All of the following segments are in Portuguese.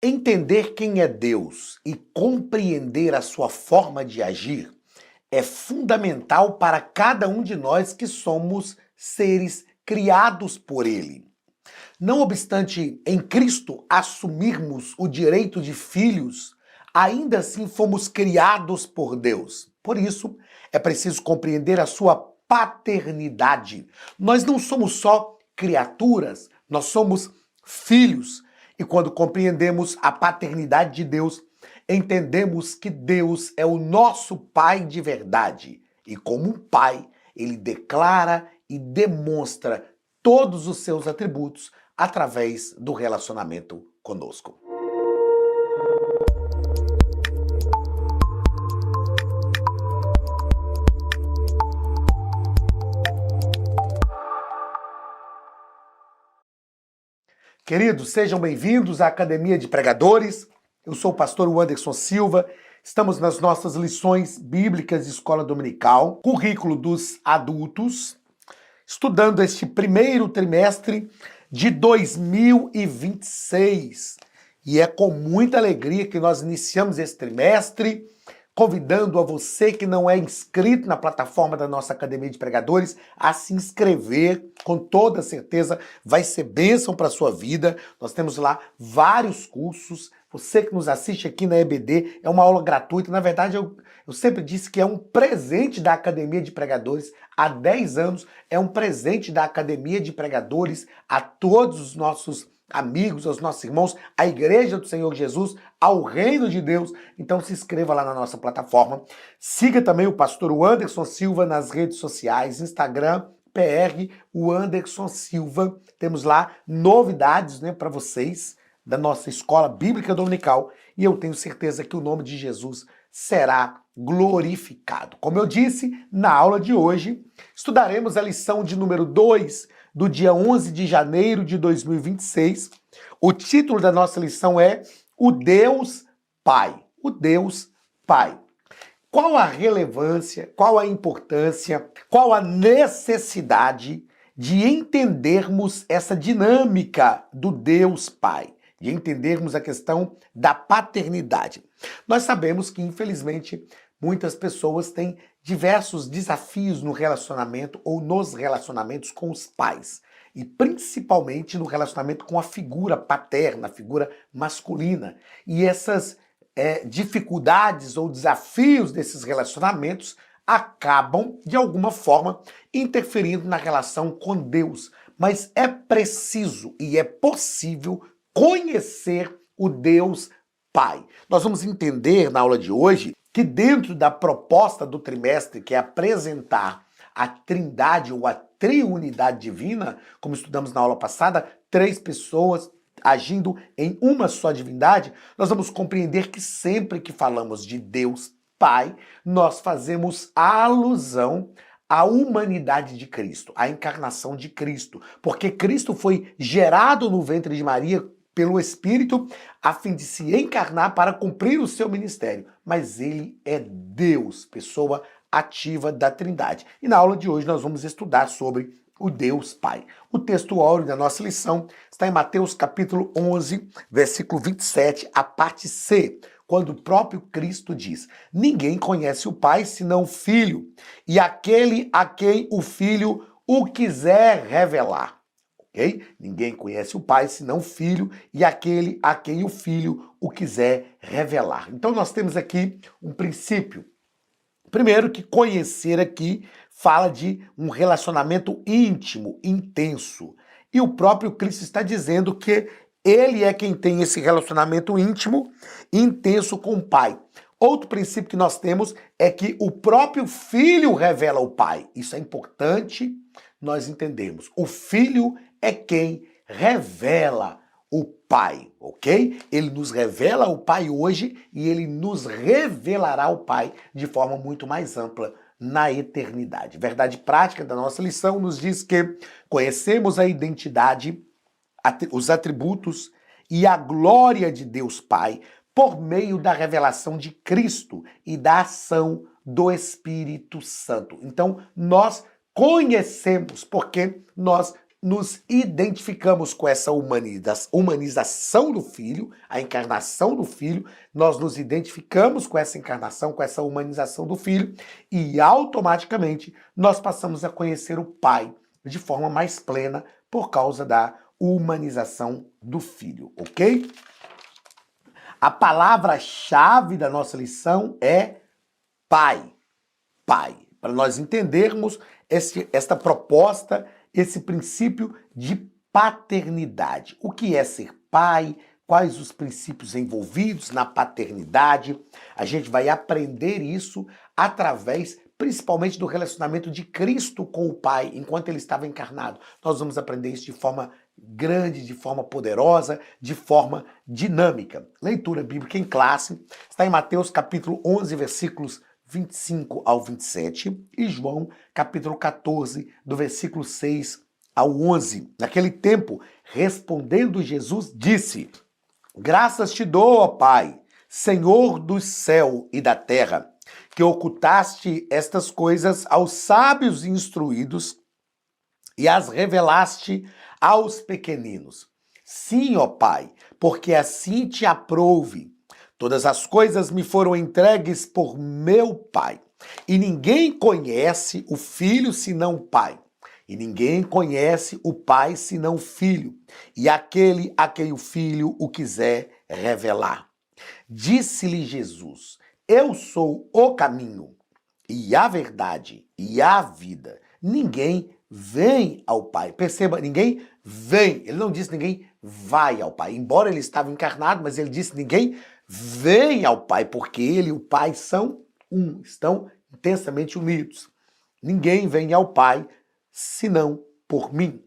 Entender quem é Deus e compreender a sua forma de agir é fundamental para cada um de nós que somos seres criados por Ele. Não obstante em Cristo assumirmos o direito de filhos, ainda assim fomos criados por Deus. Por isso, é preciso compreender a sua paternidade. Nós não somos só criaturas, nós somos filhos. E quando compreendemos a paternidade de Deus, entendemos que Deus é o nosso Pai de verdade. E como um pai, ele declara e demonstra todos os seus atributos através do relacionamento conosco. Queridos, sejam bem-vindos à Academia de Pregadores. Eu sou o pastor Anderson Silva. Estamos nas nossas lições bíblicas de escola dominical, currículo dos adultos, estudando este primeiro trimestre de 2026. E é com muita alegria que nós iniciamos esse trimestre, convidando a você que não é inscrito na plataforma da nossa Academia de Pregadores a se inscrever, com toda certeza vai ser bênção para a sua vida. Nós temos lá vários cursos. Você que nos assiste aqui na EBD, é uma aula gratuita. Na verdade, eu sempre disse que é um presente da Academia de Pregadores. Há 10 anos é um presente da Academia de Pregadores a todos os nossos amigos, aos nossos irmãos, à Igreja do Senhor Jesus, ao Reino de Deus. Então se inscreva lá na nossa plataforma. Siga também o pastor Anderson Silva nas redes sociais, Instagram, PR, o Anderson Silva. Temos lá novidades, para vocês da nossa escola bíblica dominical e eu tenho certeza que o nome de Jesus será glorificado. Como eu disse, na aula de hoje, estudaremos a lição de número 2 do dia 11 de janeiro de 2026. O título da nossa lição é O Deus Pai. O Deus Pai. Qual a relevância, qual a importância, qual a necessidade de entendermos essa dinâmica do Deus Pai? De entendermos a questão da paternidade. Nós sabemos que, infelizmente, muitas pessoas têm diversos desafios no relacionamento ou nos relacionamentos com os pais. E principalmente no relacionamento com a figura paterna, a figura masculina. E essas dificuldades ou desafios desses relacionamentos acabam, de alguma forma, interferindo na relação com Deus. Mas é preciso e é possível conhecer o Deus Pai. Nós vamos entender na aula de hoje que dentro da proposta do trimestre, que é apresentar a trindade ou a triunidade divina, como estudamos na aula passada, 3 pessoas agindo em uma só divindade, nós vamos compreender que sempre que falamos de Deus Pai, nós fazemos alusão à humanidade de Cristo, à encarnação de Cristo, porque Cristo foi gerado no ventre de Maria pelo Espírito, a fim de se encarnar para cumprir o seu ministério. Mas ele é Deus, pessoa ativa da Trindade. E na aula de hoje nós vamos estudar sobre o Deus Pai. O texto áureo da nossa lição está em Mateus capítulo 11, versículo 27, a parte C, quando o próprio Cristo diz: ninguém conhece o Pai senão o Filho, e aquele a quem o Filho o quiser revelar. Ninguém conhece o Pai senão o Filho e aquele a quem o Filho o quiser revelar. Então nós temos aqui um princípio. Primeiro, que conhecer aqui fala de um relacionamento íntimo, intenso. E o próprio Cristo está dizendo que ele é quem tem esse relacionamento íntimo, intenso com o Pai. Outro princípio que nós temos é que o próprio Filho revela o Pai. Isso é importante nós entendermos. O Filho é quem revela o Pai, ok? Ele nos revela o Pai hoje e ele nos revelará o Pai de forma muito mais ampla na eternidade. Verdade prática da nossa lição nos diz que conhecemos a identidade, os atributos e a glória de Deus Pai por meio da revelação de Cristo e da ação do Espírito Santo. Então, nós conhecemos porque nós nos identificamos com essa humanização do Filho, a encarnação do Filho, nós nos identificamos com essa encarnação, com essa humanização do Filho, e automaticamente nós passamos a conhecer o Pai de forma mais plena por causa da humanização do Filho, ok? A palavra-chave da nossa lição é Pai. Pai. Para nós entendermos esta proposta, esse princípio de paternidade. O que é ser pai? Quais os princípios envolvidos na paternidade? A gente vai aprender isso através, principalmente, do relacionamento de Cristo com o Pai, enquanto ele estava encarnado. Nós vamos aprender isso de forma grande, de forma poderosa, de forma dinâmica. Leitura bíblica em classe está em Mateus capítulo 11, versículos 25 ao 27 e João capítulo 14, do versículo 6 ao 11. Naquele tempo, respondendo Jesus, disse: Graças te dou, ó Pai, Senhor do céu e da terra, que ocultaste estas coisas aos sábios e instruídos e as revelaste aos pequeninos. Sim, ó Pai, porque assim te aprouve. Todas as coisas me foram entregues por meu Pai. E ninguém conhece o Filho senão o Pai. E ninguém conhece o Pai senão o Filho. E aquele a quem o Filho o quiser revelar. Disse-lhe Jesus: Eu sou o caminho, e a verdade, e a vida. Ninguém vem ao Pai. Perceba, ninguém vem. Ele não disse ninguém vai ao Pai. Embora ele estava encarnado, mas ele disse ninguém vem ao Pai, porque ele e o Pai são um, estão intensamente unidos. Ninguém vem ao Pai senão por mim.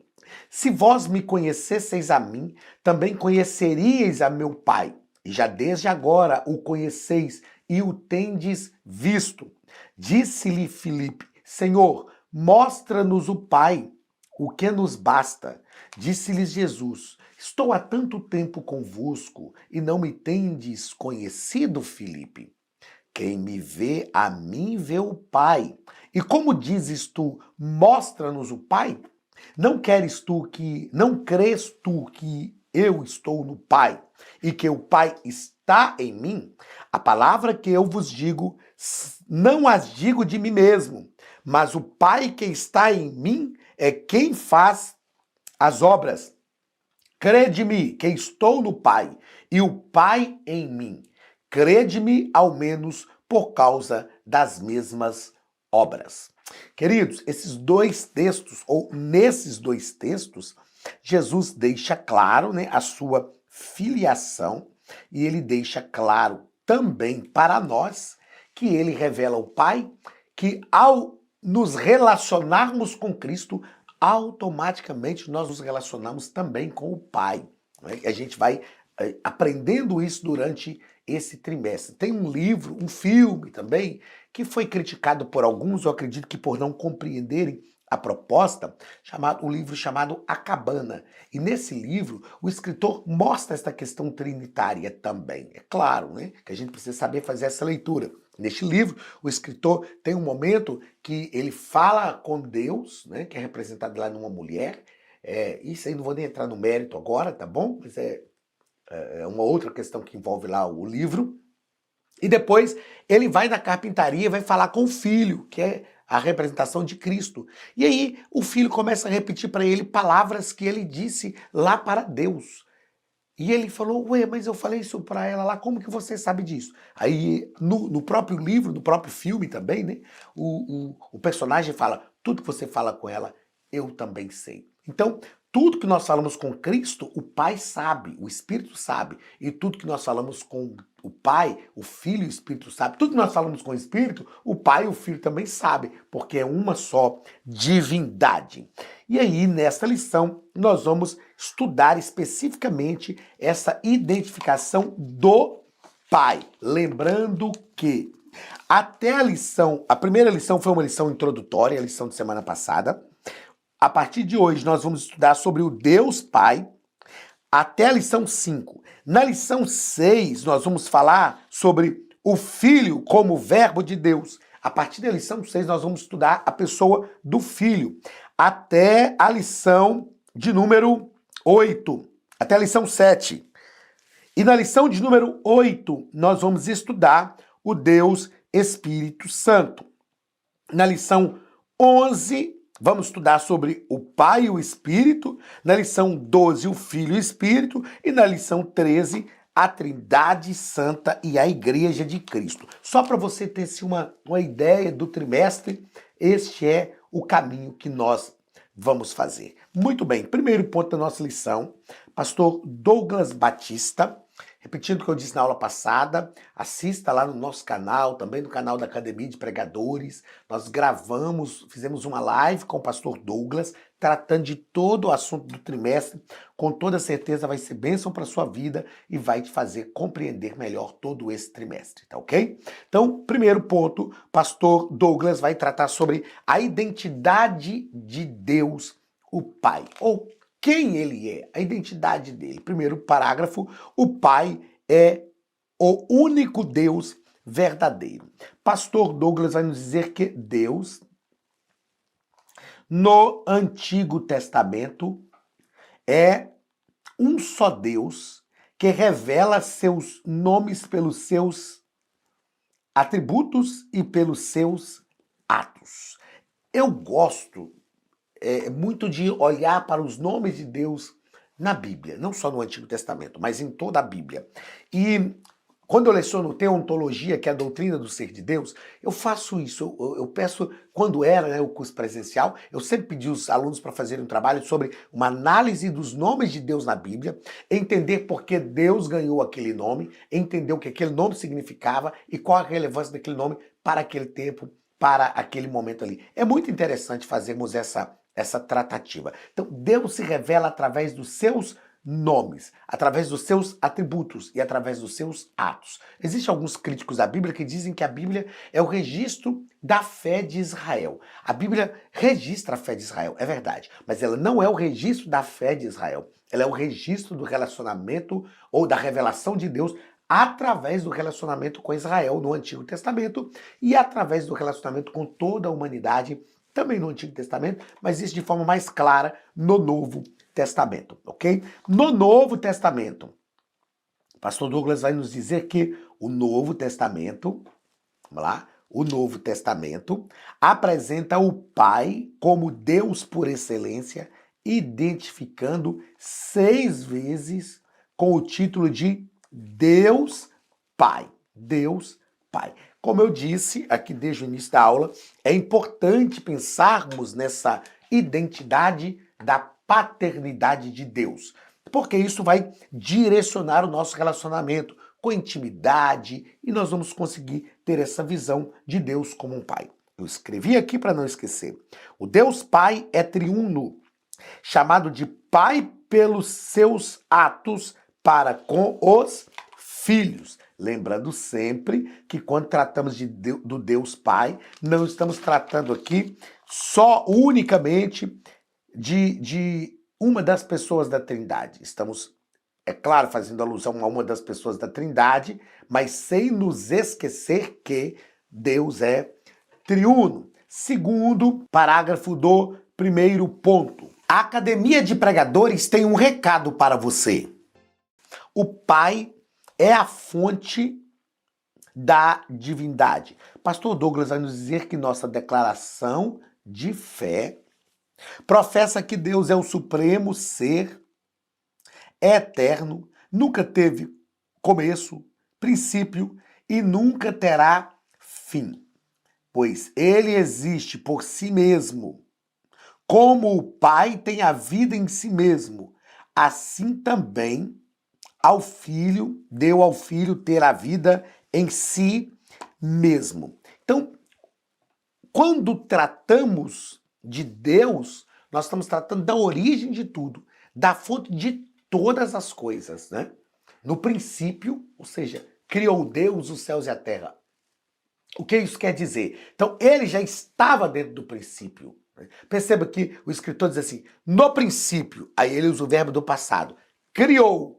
Se vós me conhecesseis a mim, também conheceríeis a meu Pai. E já desde agora o conheceis e o tendes visto. Disse-lhe Filipe: Senhor, mostra-nos o Pai, o que nos basta. Disse-lhes Jesus: Estou há tanto tempo convosco e não me tendes conhecido, Filipe? Quem me vê a mim vê o Pai. E como dizes tu, mostra-nos o Pai? Não crês tu que eu estou no Pai e que o Pai está em mim? A palavra que eu vos digo, não as digo de mim mesmo, mas o Pai que está em mim é quem faz as obras. Crede-me que estou no Pai e o Pai em mim. Crede-me ao menos por causa das mesmas obras. Queridos, esses dois textos, ou nesses dois textos, Jesus deixa claro, né, a sua filiação e ele deixa claro também para nós que ele revela o Pai, que ao nos relacionarmos com Cristo, automaticamente nós nos relacionamos também com o Pai. Né? A gente vai aprendendo isso durante esse trimestre. Tem um livro, um filme também, que foi criticado por alguns, eu acredito que por não compreenderem a proposta, um livro chamado A Cabana. E nesse livro, o escritor mostra esta questão trinitária também. É claro, né, que a gente precisa saber fazer essa leitura. Neste livro, o escritor tem um momento que ele fala com Deus, né, que é representado lá numa mulher. Isso aí não vou nem entrar no mérito agora, tá bom? Mas é uma outra questão que envolve lá o livro. E depois ele vai na carpintaria e vai falar com o filho, que é a representação de Cristo. E aí o filho começa a repetir para ele palavras que ele disse lá para Deus. E ele falou: ué, mas eu falei isso para ela lá, como que você sabe disso? Aí no próprio livro, no próprio filme também, né, o personagem fala: tudo que você fala com ela, eu também sei. Então, tudo que nós falamos com Cristo, o Pai sabe, o Espírito sabe. E tudo que nós falamos com o Pai, o Filho e o Espírito sabe. Tudo que nós falamos com o Espírito, o Pai e o Filho também sabem, porque é uma só divindade. E aí, nesta lição, nós vamos estudar especificamente essa identificação do Pai. Lembrando que até a primeira lição foi uma lição introdutória, a lição de semana passada. A partir de hoje, nós vamos estudar sobre o Deus Pai até a lição 5. Na lição 6, nós vamos falar sobre o Filho como verbo de Deus. A partir da lição 6, nós vamos estudar a pessoa do Filho. Até a lição de número 8, até a lição 7. E na lição de número 8, nós vamos estudar o Deus Espírito Santo. Na lição 11, vamos estudar sobre o Pai e o Espírito. Na lição 12, o Filho e o Espírito. E na lição 13, a Trindade Santa e a Igreja de Cristo. Só para você ter uma ideia do trimestre, este é o caminho que nós vamos fazer. Muito bem, primeiro ponto da nossa lição, pastor Douglas Batista. Repetindo o que eu disse na aula passada, assista lá no nosso canal, também no canal da Academia de Pregadores. Nós gravamos, fizemos uma live com o pastor Douglas, tratando de todo o assunto do trimestre. Com toda certeza vai ser bênção para a sua vida e vai te fazer compreender melhor todo esse trimestre, tá ok? Então, primeiro ponto, pastor Douglas vai tratar sobre a identidade de Deus, o Pai, ou quem ele é, a identidade dele. Primeiro parágrafo, o Pai é o único Deus verdadeiro. Pastor Douglas vai nos dizer que Deus, no Antigo Testamento, é um só Deus que revela seus nomes pelos seus atributos e pelos seus atos. Eu gosto muito de olhar para os nomes de Deus na Bíblia, não só no Antigo Testamento, mas em toda a Bíblia. E quando eu leciono teontologia, que é a doutrina do ser de Deus, eu faço isso, eu peço, quando era o curso presencial, eu sempre pedi os alunos para fazerem um trabalho sobre uma análise dos nomes de Deus na Bíblia, entender por que Deus ganhou aquele nome, entender o que aquele nome significava e qual a relevância daquele nome para aquele tempo, para aquele momento ali. É muito interessante fazermos essa tratativa. Então, Deus se revela através dos seus nomes, através dos seus atributos e através dos seus atos. Existem alguns críticos da Bíblia que dizem que a Bíblia é o registro da fé de Israel. A Bíblia registra a fé de Israel, é verdade, mas ela não é o registro da fé de Israel. Ela é o registro do relacionamento ou da revelação de Deus através do relacionamento com Israel no Antigo Testamento e através do relacionamento com toda a humanidade também no Antigo Testamento, mas isso de forma mais clara no Novo Testamento, ok? No Novo Testamento, o pastor Douglas vai nos dizer que o Novo Testamento, vamos lá, o Novo Testamento apresenta o Pai como Deus por excelência, identificando 6 vezes com o título de Deus Pai. Deus Pai. Como eu disse aqui desde o início da aula, é importante pensarmos nessa identidade da paternidade de Deus, porque isso vai direcionar o nosso relacionamento com intimidade e nós vamos conseguir ter essa visão de Deus como um Pai. Eu escrevi aqui para não esquecer. O Deus Pai é triuno, chamado de Pai pelos seus atos para com os filhos. Lembrando sempre que quando tratamos do Deus Pai, não estamos tratando aqui só unicamente de uma das pessoas da Trindade. Estamos, é claro, fazendo alusão a uma das pessoas da Trindade, mas sem nos esquecer que Deus é triuno. Segundo parágrafo do primeiro ponto. A Academia de Pregadores tem um recado para você. O Pai é a fonte da divindade. Pastor Douglas vai nos dizer que nossa declaração de fé professa que Deus é o supremo ser, é eterno, nunca teve começo, princípio e nunca terá fim, pois ele existe por si mesmo. Como o Pai tem a vida em si mesmo, assim também deu ao Filho ter a vida em si mesmo. Então, quando tratamos de Deus, nós estamos tratando da origem de tudo, da fonte de todas as coisas, né? No princípio, ou seja, criou Deus os céus e a terra. O que isso quer dizer? Então, ele já estava dentro do princípio. Perceba que o escritor diz assim, no princípio, aí ele usa o verbo do passado, criou.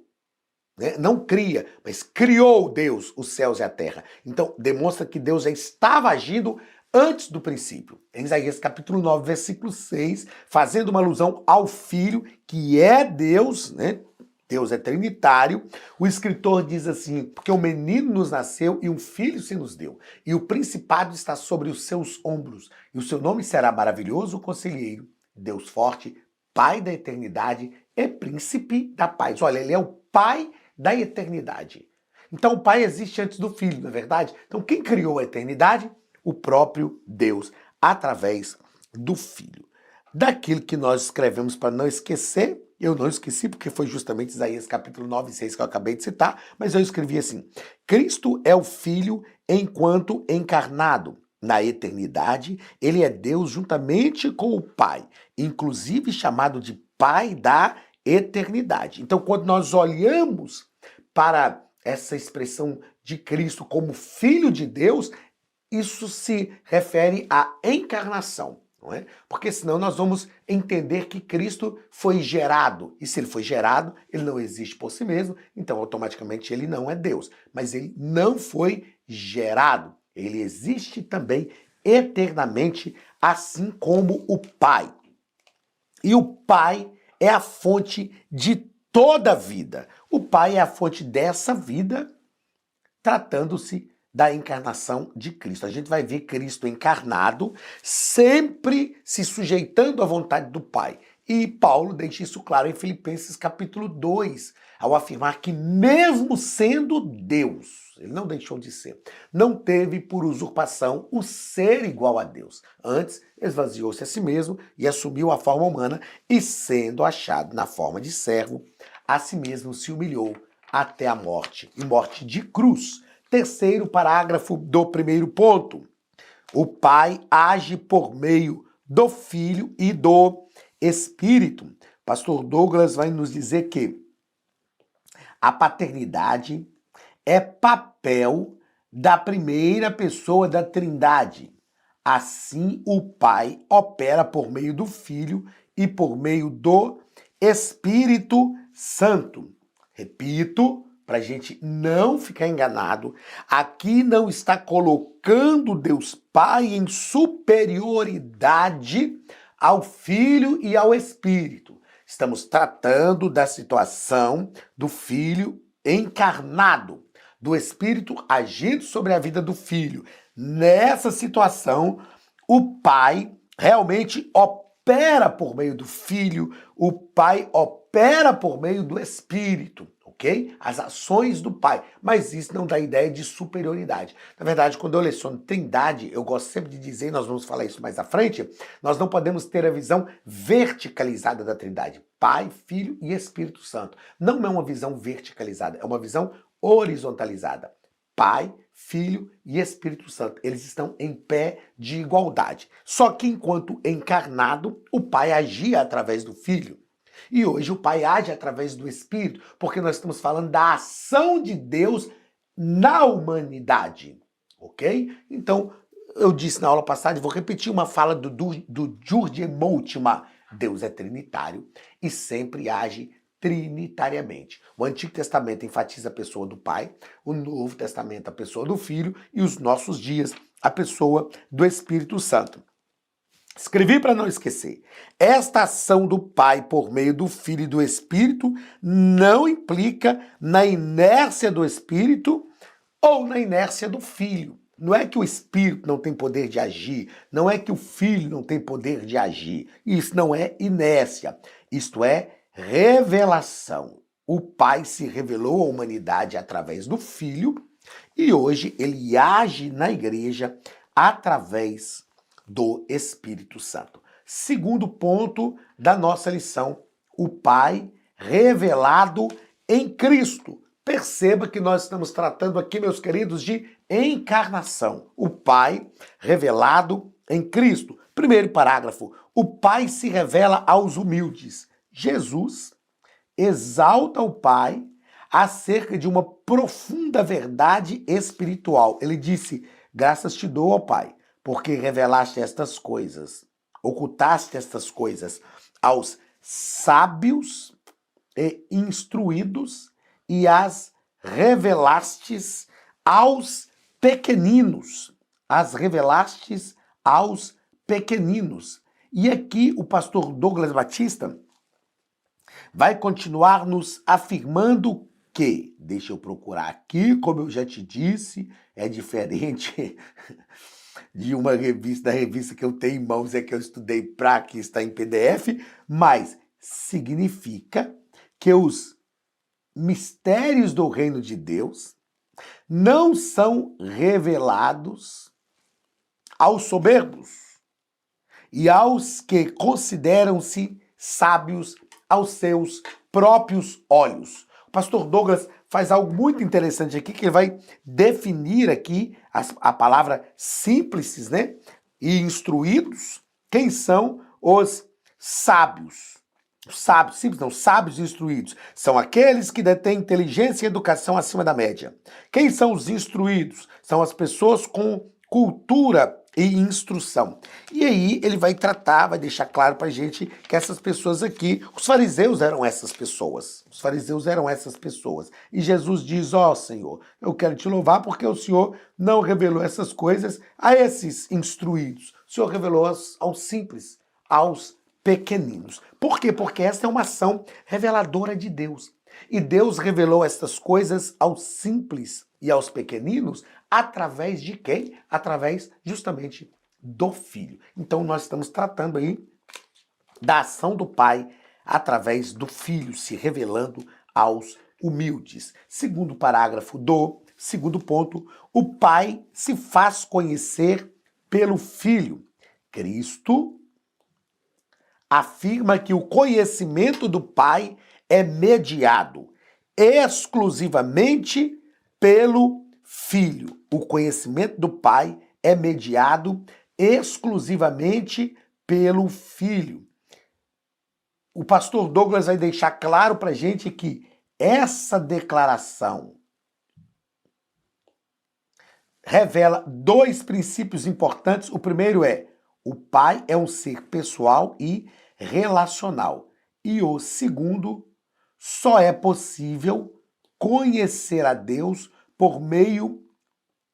Não cria, mas criou Deus os céus e a terra. Então, demonstra que Deus já estava agindo antes do princípio. Em Isaías capítulo 9, versículo 6, fazendo uma alusão ao Filho, que é Deus, né? Deus é trinitário. O escritor diz assim, porque um menino nos nasceu e um filho se nos deu, e o principado está sobre os seus ombros, e o seu nome será maravilhoso conselheiro, Deus forte, Pai da eternidade e príncipe da paz. Olha, ele é o Pai da eternidade. Então o Pai existe antes do Filho, não é verdade? Então quem criou a eternidade? O próprio Deus, através do Filho. Daquilo que nós escrevemos para não esquecer, eu não esqueci porque foi justamente Isaías capítulo 9, 6 que eu acabei de citar, mas eu escrevi assim: Cristo é o Filho enquanto encarnado. Na eternidade, ele é Deus juntamente com o Pai, inclusive chamado de Pai da eternidade. Então, quando nós olhamos para essa expressão de Cristo como Filho de Deus, isso se refere à encarnação, não é? Porque senão nós vamos entender que Cristo foi gerado. E se ele foi gerado, ele não existe por si mesmo, então automaticamente ele não é Deus. Mas ele não foi gerado. Ele existe também eternamente, assim como o Pai. E o Pai é a fonte de toda a vida. O Pai é a fonte dessa vida, tratando-se da encarnação de Cristo. A gente vai ver Cristo encarnado, sempre se sujeitando à vontade do Pai. E Paulo deixa isso claro em Filipenses capítulo 2, ao afirmar que mesmo sendo Deus, ele não deixou de ser, não teve por usurpação o ser igual a Deus. Antes, esvaziou-se a si mesmo e assumiu a forma humana e, sendo achado na forma de servo, a si mesmo se humilhou até a morte, e morte de cruz. Terceiro parágrafo do primeiro ponto. O Pai age por meio do Filho e do Espírito. Pastor Douglas vai nos dizer que a paternidade é papel da primeira pessoa da Trindade. Assim, o Pai opera por meio do Filho e por meio do Espírito Santo. Repito, para a gente não ficar enganado, aqui não está colocando Deus Pai em superioridade ao Filho e ao Espírito. Estamos tratando da situação do Filho encarnado, do Espírito agindo sobre a vida do Filho. Nessa situação, o Pai realmente opera por meio do Filho, o Pai opera por meio do Espírito. Okay? As ações do Pai, mas isso não dá ideia de superioridade. Na verdade, quando eu leciono Trindade, eu gosto sempre de dizer, nós vamos falar isso mais à frente, nós não podemos ter a visão verticalizada da Trindade, Pai, Filho e Espírito Santo. Não é uma visão verticalizada, é uma visão horizontalizada. Pai, Filho e Espírito Santo, eles estão em pé de igualdade. Só que enquanto encarnado, o Pai agia através do Filho. E hoje o Pai age através do Espírito, porque nós estamos falando da ação de Deus na humanidade, ok? Então, eu disse na aula passada, e vou repetir uma fala do Jurgen Moltmann, Deus é trinitário e sempre age trinitariamente. O Antigo Testamento enfatiza a pessoa do Pai, o Novo Testamento a pessoa do Filho e os nossos dias a pessoa do Espírito Santo. Escrevi para não esquecer. Esta ação do Pai por meio do Filho e do Espírito não implica na inércia do Espírito ou na inércia do Filho. Não é que o Espírito não tem poder de agir, não é que o Filho não tem poder de agir. Isso não é inércia, isto é revelação. O Pai se revelou à humanidade através do Filho e hoje ele age na igreja através do Espírito Santo. Segundo ponto da nossa lição, o Pai revelado em Cristo. Perceba que nós estamos tratando aqui, meus queridos, de encarnação. O Pai revelado em Cristo. Primeiro parágrafo, o Pai se revela aos humildes. Jesus exalta o Pai acerca de uma profunda verdade espiritual. Ele disse, graças te dou, ó Pai, porque revelaste estas coisas, ocultaste estas coisas aos sábios e instruídos e as revelastes aos pequeninos. As revelastes aos pequeninos. E aqui o pastor Douglas Batista vai continuar nos afirmando que, deixa eu procurar aqui, como eu já te disse, é diferente de uma revista, da revista que eu tenho em mãos, é que eu estudei para que está em PDF, mas significa que os mistérios do reino de Deus não são revelados aos soberbos e aos que consideram-se sábios aos seus próprios olhos. O pastor Douglas faz algo muito interessante aqui, que ele vai definir aqui a palavra simples, né? E instruídos. Quem são os sábios? Os sábios, simples não, sábios e instruídos. São aqueles que detêm inteligência e educação acima da média. Quem são os instruídos? São as pessoas com cultura e instrução. E aí ele vai tratar, vai deixar claro pra gente que essas pessoas aqui, os fariseus eram essas pessoas. Os fariseus eram essas pessoas. E Jesus diz, ó Senhor, eu quero te louvar porque o Senhor não revelou essas coisas a esses instruídos. O Senhor revelou aos simples, aos pequeninos. Por quê? Porque essa é uma ação reveladora de Deus. E Deus revelou estas coisas aos simples e aos pequeninos através de quem? Através justamente do Filho. Então nós estamos tratando aí da ação do Pai através do Filho, se revelando aos humildes. Segundo parágrafo do segundo ponto, o Pai se faz conhecer pelo Filho. Cristo afirma que o conhecimento do Pai é mediado exclusivamente pelo Filho. O conhecimento do Pai é mediado exclusivamente pelo Filho. O pastor Douglas vai deixar claro para a gente que essa declaração revela dois princípios importantes. O primeiro é: o Pai é um ser pessoal e relacional. E o segundo, só é possível conhecer a Deus por meio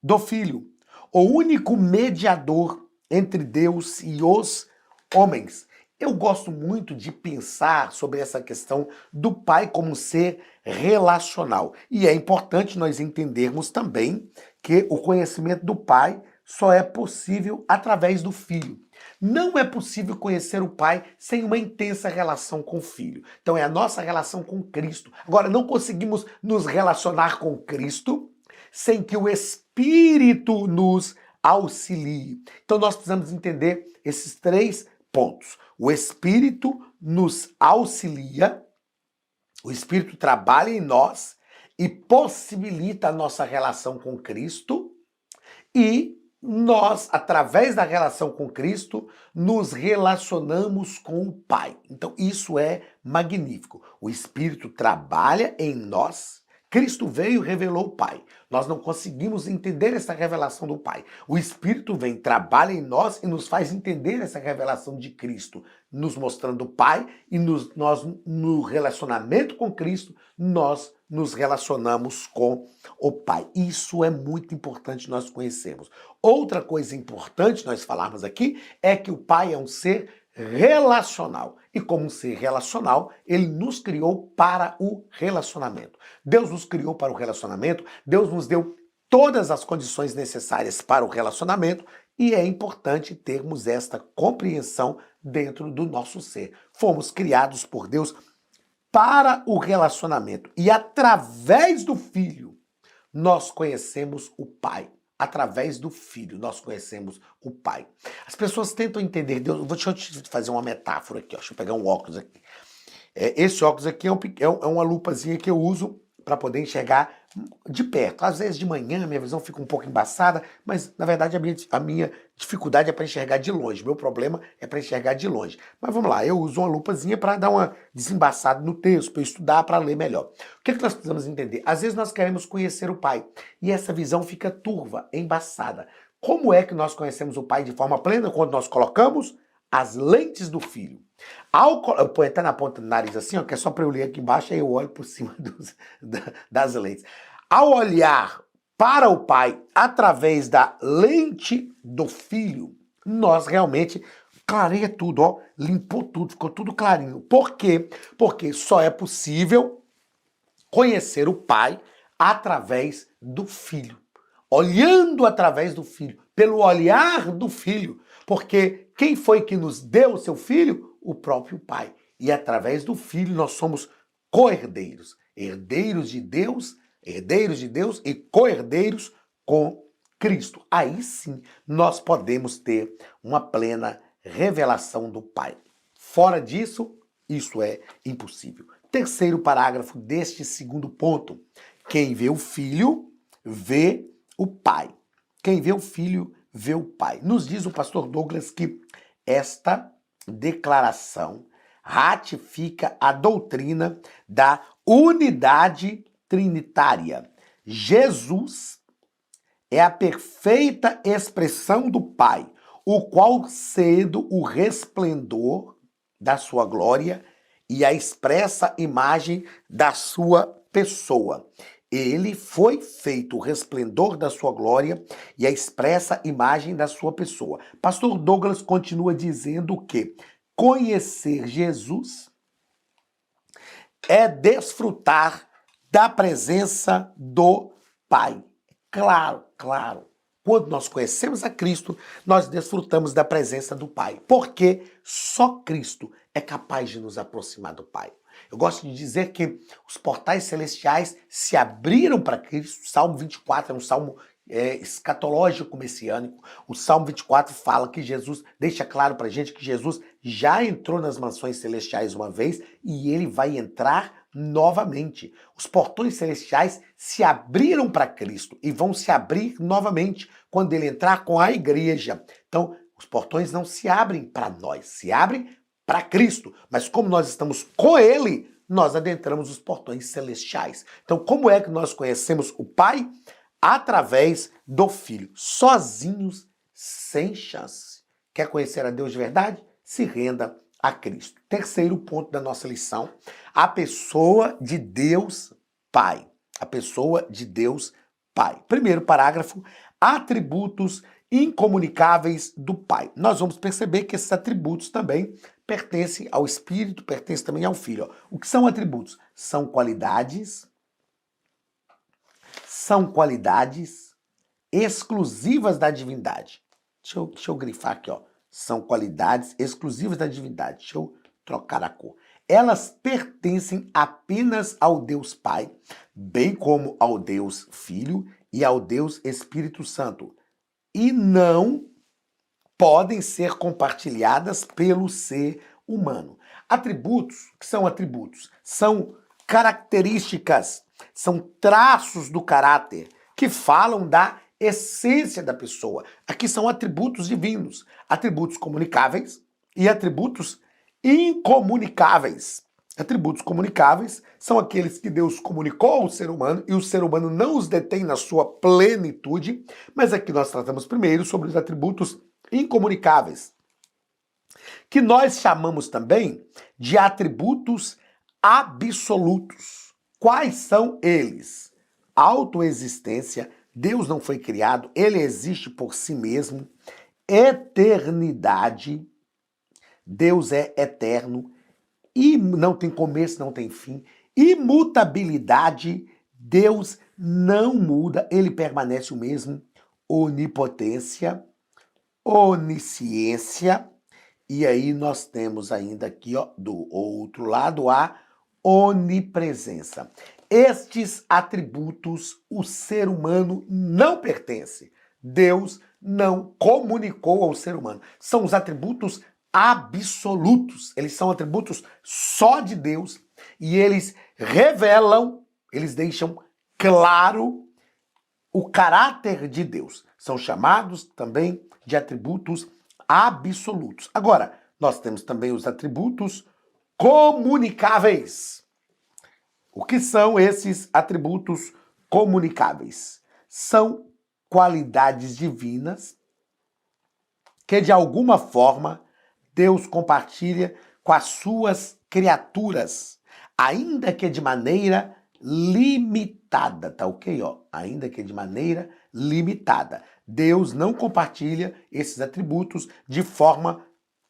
do Filho, o único mediador entre Deus e os homens. Eu gosto muito de pensar sobre essa questão do Pai como um ser relacional. E é importante nós entendermos também que o conhecimento do Pai só é possível através do Filho. Não é possível conhecer o Pai sem uma intensa relação com o Filho. Então é a nossa relação com Cristo. Agora, não conseguimos nos relacionar com Cristo sem que o Espírito nos auxilie. Então nós precisamos entender esses três pontos. O Espírito nos auxilia, o Espírito trabalha em nós e possibilita a nossa relação com Cristo, e nós, através da relação com Cristo, nos relacionamos com o Pai. Então isso é magnífico. O Espírito trabalha em nós, Cristo veio e revelou o Pai. Nós não conseguimos entender essa revelação do Pai. O Espírito vem, trabalha em nós e nos faz entender essa revelação de Cristo, nos mostrando o Pai, e nós, no relacionamento com Cristo, nós nos relacionamos com o Pai. Isso é muito importante nós conhecermos. Outra coisa importante nós falarmos aqui é que o Pai é um ser relacional. E como um ser relacional, ele nos criou para o relacionamento. Deus nos criou para o relacionamento, Deus nos deu todas as condições necessárias para o relacionamento, e é importante termos esta compreensão dentro do nosso ser. Fomos criados por Deus para o relacionamento, e através do Filho nós conhecemos o Pai. Através do Filho nós conhecemos o Pai. As pessoas tentam entender Deus. Deixa eu te fazer uma metáfora aqui, ó. Deixa eu pegar um óculos aqui. Esse óculos aqui é uma lupazinha que eu uso para poder enxergar de perto. Às vezes de manhã a minha visão fica um pouco embaçada, mas na verdade a minha dificuldade é para enxergar de longe. Meu problema é para enxergar de longe. Mas vamos lá, eu uso uma lupazinha para dar uma desembaçada no texto, para estudar, para ler melhor. O que nós precisamos entender? Às vezes nós queremos conhecer o Pai e essa visão fica turva, embaçada. Como é que nós conhecemos o Pai de forma plena? Quando nós colocamos as lentes do Filho. Eu ponho até na ponta do nariz assim, ó, que é só para eu ler aqui embaixo, aí eu olho por cima das lentes. Ao olhar para o Pai através da lente do Filho, nós realmente clareia tudo, ó, limpou tudo, ficou tudo clarinho. Por quê? Porque só é possível conhecer o Pai através do Filho. Olhando através do Filho, pelo olhar do Filho. Porque quem foi que nos deu o seu Filho? O próprio Pai. E através do Filho nós somos co-herdeiros. Herdeiros de Deus e co-herdeiros com Cristo. Aí sim nós podemos ter uma plena revelação do Pai. Fora disso, isso é impossível. Terceiro parágrafo deste segundo ponto. Quem vê o Filho, vê o Pai. Quem vê o Filho, vê o Pai. Nos diz o pastor Douglas que esta declaração ratifica a doutrina da unidade trinitária. Jesus é a perfeita expressão do Pai, o qual sendo o resplendor da sua glória e a expressa imagem da sua pessoa. Ele foi feito o resplendor da sua glória e a expressa imagem da sua pessoa. Pastor Douglas continua dizendo que conhecer Jesus é desfrutar da presença do Pai. Claro, claro. Quando nós conhecemos a Cristo, nós desfrutamos da presença do Pai. Porque só Cristo é capaz de nos aproximar do Pai. Eu gosto de dizer que os portais celestiais se abriram para Cristo. Salmo 24 é um salmo escatológico messiânico. O Salmo 24 fala que Jesus, deixa claro para a gente que Jesus já entrou nas mansões celestiais uma vez e ele vai entrar novamente. Os portões celestiais se abriram para Cristo e vão se abrir novamente quando ele entrar com a igreja. Então, os portões não se abrem para nós, se abrem para Cristo. Mas como nós estamos com ele, nós adentramos os portões celestiais. Então, como é que nós conhecemos o Pai? Através do Filho. Sozinhos, sem chance. Quer conhecer a Deus de verdade? Se renda a Cristo. Terceiro ponto da nossa lição, a pessoa de Deus Pai. A pessoa de Deus Pai. Primeiro parágrafo, atributos incomunicáveis do Pai. Nós vamos perceber que esses atributos também pertencem ao Espírito, pertencem também ao Filho. O que são atributos? São qualidades exclusivas da divindade. Deixa eu grifar aqui, ó. São qualidades exclusivas da divindade. Deixa eu trocar a cor. Elas pertencem apenas ao Deus Pai, bem como ao Deus Filho e ao Deus Espírito Santo. E não podem ser compartilhadas pelo ser humano. Atributos, o que são atributos? São características, são traços do caráter que falam da essência da pessoa. Aqui são atributos divinos, atributos comunicáveis e atributos incomunicáveis. Atributos comunicáveis são aqueles que Deus comunicou ao ser humano e o ser humano não os detém na sua plenitude, mas aqui nós tratamos primeiro sobre os atributos incomunicáveis, que nós chamamos também de atributos absolutos. Quais são eles? Autoexistência, Deus não foi criado, ele existe por si mesmo. Eternidade, Deus é eterno e não tem começo, não tem fim. Imutabilidade, Deus não muda, ele permanece o mesmo. Onipotência, onisciência, e aí nós temos ainda aqui, ó, do outro lado, a onipresença. Estes atributos o ser humano não pertence. Deus não comunicou ao ser humano. São os atributos absolutos. Eles são atributos só de Deus e eles revelam, eles deixam claro o caráter de Deus. São chamados também de atributos absolutos. Agora, nós temos também os atributos comunicáveis. O que são esses atributos comunicáveis? São qualidades divinas que, de alguma forma, Deus compartilha com as suas criaturas, ainda que de maneira limitada, tá ok? Ó, ainda que de maneira limitada. Deus não compartilha esses atributos de forma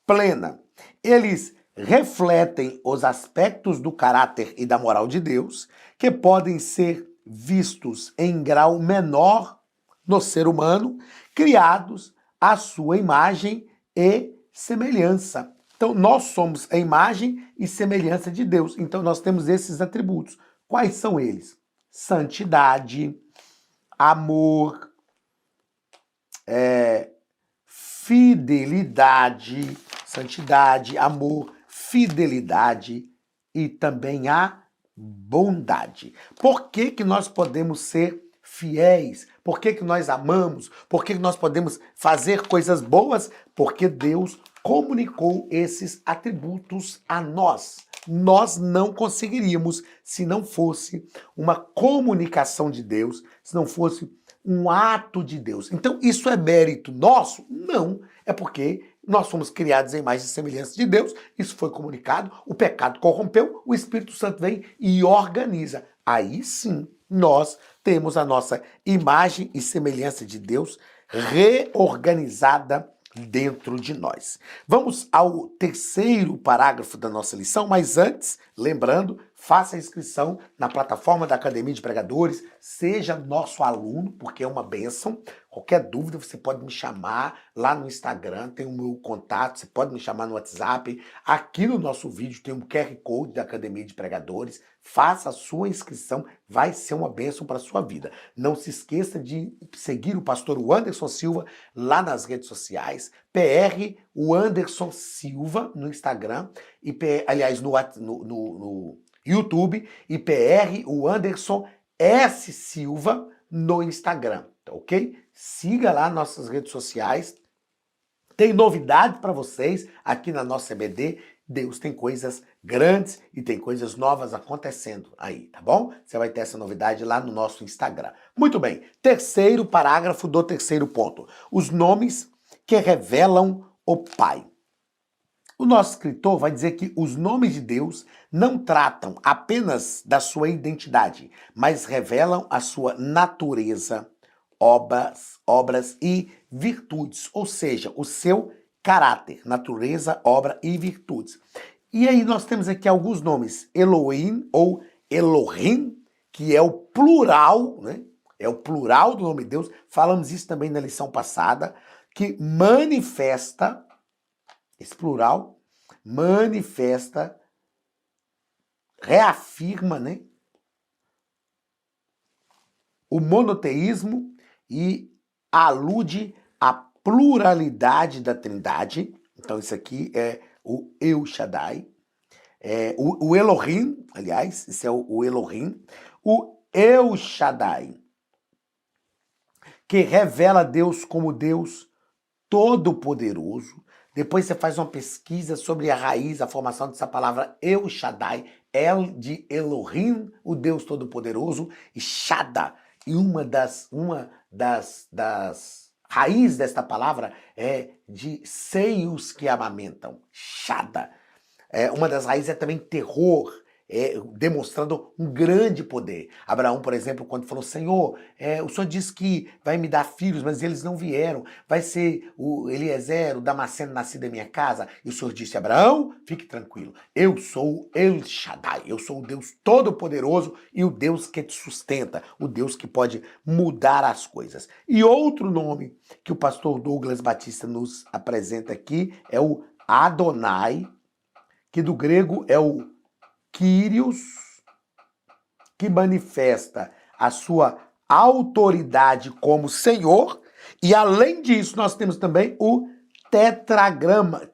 plena. Eles refletem os aspectos do caráter e da moral de Deus, que podem ser vistos em grau menor no ser humano, criados à sua imagem e semelhança. Então, nós somos a imagem e semelhança de Deus. Então, nós temos esses atributos. Quais são eles? Santidade, amor, fidelidade, santidade, amor, fidelidade e também a bondade. Por que que nós podemos ser fiéis? Por que que nós amamos? Por que que nós podemos fazer coisas boas? Porque Deus comunicou esses atributos a nós. Nós não conseguiríamos se não fosse uma comunicação de Deus, se não fosse um ato de Deus. Então, isso é mérito nosso? Não. É porque nós fomos criados em imagem e semelhança de Deus, isso foi comunicado, o pecado corrompeu, o Espírito Santo vem e organiza. Aí sim, nós temos a nossa imagem e semelhança de Deus reorganizada dentro de nós. Vamos ao terceiro parágrafo da nossa lição, mas antes, lembrando, faça a inscrição na plataforma da Academia de Pregadores, seja nosso aluno, porque é uma bênção. Qualquer dúvida, você pode me chamar lá no Instagram, tem o meu contato, você pode me chamar no WhatsApp. Aqui no nosso vídeo tem um QR Code da Academia de Pregadores. Faça a sua inscrição, vai ser uma bênção para a sua vida. Não se esqueça de seguir o pastor Anderson Silva lá nas redes sociais, PR Anderson Silva no Instagram, e aliás, no YouTube, e PR Anderson S. Silva no Instagram, tá ok? Siga lá nossas redes sociais. Tem novidade para vocês aqui na nossa EBD. Deus tem coisas grandes e tem coisas novas acontecendo aí, tá bom? Você vai ter essa novidade lá no nosso Instagram. Muito bem, terceiro parágrafo do terceiro ponto. Os nomes que revelam o Pai. O nosso escritor vai dizer que os nomes de Deus não tratam apenas da sua identidade, mas revelam a sua natureza, obras e virtudes, ou seja, o seu caráter, natureza, obra e virtudes. E aí nós temos aqui alguns nomes, Elohim ou Elohim, que é o plural, né? É o plural do nome de Deus. Falamos isso também na lição passada, que manifesta, esse plural, manifesta, reafirma, né? O monoteísmo e alude à pluralidade da Trindade. Então isso aqui é o El Shaddai. O Elohim, aliás, esse é o Elohim. O El Shaddai, que revela Deus como Deus Todo-Poderoso. Depois você faz uma pesquisa sobre a raiz, a formação dessa palavra El Shaddai, El de Elohim, o Deus Todo-Poderoso, e Shada. E uma das raízes desta palavra é de seios que amamentam, Shada. Uma das raízes é também terror, demonstrando um grande poder. Abraão, por exemplo, quando falou, Senhor, o Senhor disse que vai me dar filhos, mas eles não vieram. Vai ser o Eliezer, o Damasceno, nascido em minha casa. E o Senhor disse, Abraão, fique tranquilo. Eu sou El Shaddai. Eu sou o Deus Todo-Poderoso e o Deus que te sustenta. O Deus que pode mudar as coisas. E outro nome que o pastor Douglas Batista nos apresenta aqui é o Adonai, que do grego é o Kyrios, que manifesta a sua autoridade como Senhor, e além disso nós temos também o tetragrama,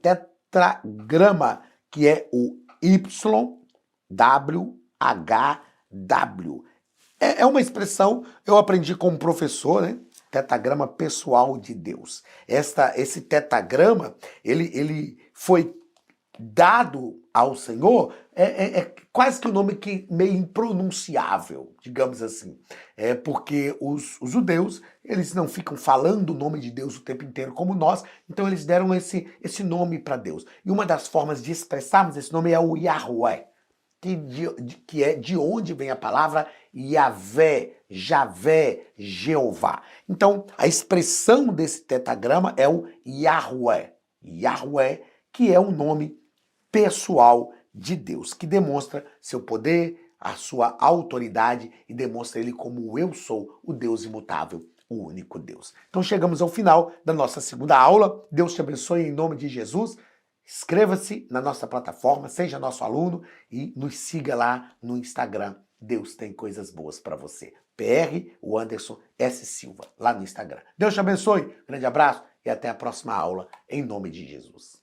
que é o YWHW. É uma expressão, eu aprendi como professor, né? Tetragrama pessoal de Deus. Esse tetragrama, ele foi dado ao Senhor, quase que um nome que meio impronunciável, digamos assim. Porque os judeus, eles não ficam falando o nome de Deus o tempo inteiro como nós, então eles deram esse nome para Deus. E uma das formas de expressarmos esse nome é o Yahweh. que é de onde vem a palavra Yahvé, Javé, Jeová. Então, a expressão desse tetagrama é o Yahweh. Yahweh, que é o nome pessoal de Deus, que demonstra seu poder, a sua autoridade e demonstra ele como o eu sou, o Deus imutável, o único Deus. Então chegamos ao final da nossa segunda aula. Deus te abençoe em nome de Jesus. Inscreva-se na nossa plataforma, seja nosso aluno e nos siga lá no Instagram. Deus tem coisas boas para você. PR, o Anderson S. Silva, lá no Instagram. Deus te abençoe, grande abraço e até a próxima aula, em nome de Jesus.